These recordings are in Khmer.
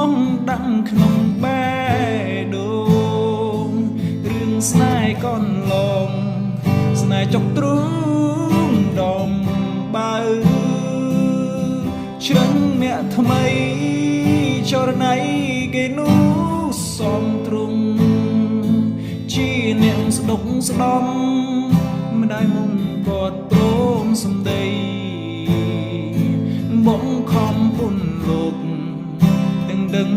ងดังក្នុងបែដូងរឿងស្នេហ៍កូនឡងស្នេហ៍ចុកទ្រូងដំបើជ្រឹងអ្នកថ្មីចរណៃគេនោះសំទ្រង់ជាអ្នកស្ដុកស្ដំម្ដាយមុំគាត់ព្រមសំដីបងខំពុនលោកទាំងដឹង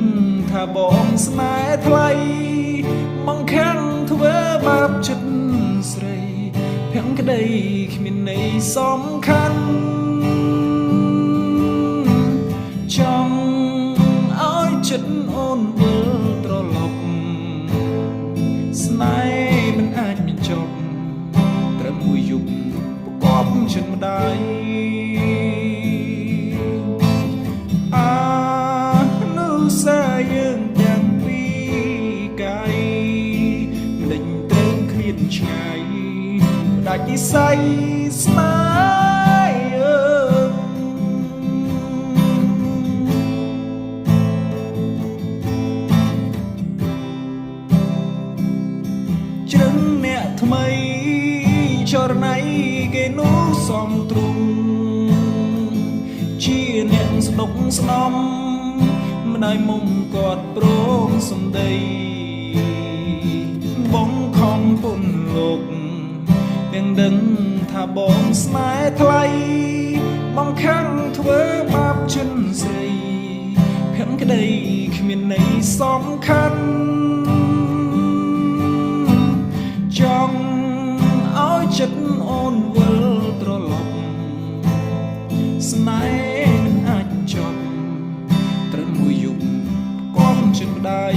ថាបងស្នេហ៍ថ្លៃបងខាំងធ្វើបាបចិត្តស្រីភាំងក្តីគ្មានន័យសំខាន់ចង់ឲ្យចិត្តអូនវិលត្រឡប់ស្នេហ៍មិនអាចមានចប់ត្រឹមមួយយប់ប្រកបចិត្តម្ដាយនុសាយើងទាំងពីរកាយដេញត្រឹងឃ្លានឆ្ងាយដាច់និស័យស្នេហ៍ជ្រឹងអ្នកថ្មីចរណៃគេនោះសំទ្រង់ជាអ្នកស្ដុកស្ដំម្ដាយមុំគាត់ព្រមសំដីបងខំពុនលោកទាំងដឹងថាបងស្នេហ៍ថ្លៃបងខាំងធ្វើបាបជនស្រីភាំងក្តីគ្មានន័យសំខាន់ចង់ឲ្យចិត្តអូនវិលត្រឡប់ស្នេហ៍មិនអាចចប់ត្រឹមមួយយប់កុំចិត្តម្ដាយ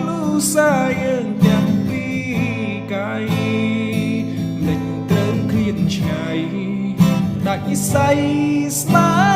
នុសាយើងទាំងពីរកាយមិនត្រូវឃ្លានឆ្ងាយដាច់និស័យស្នេហ៍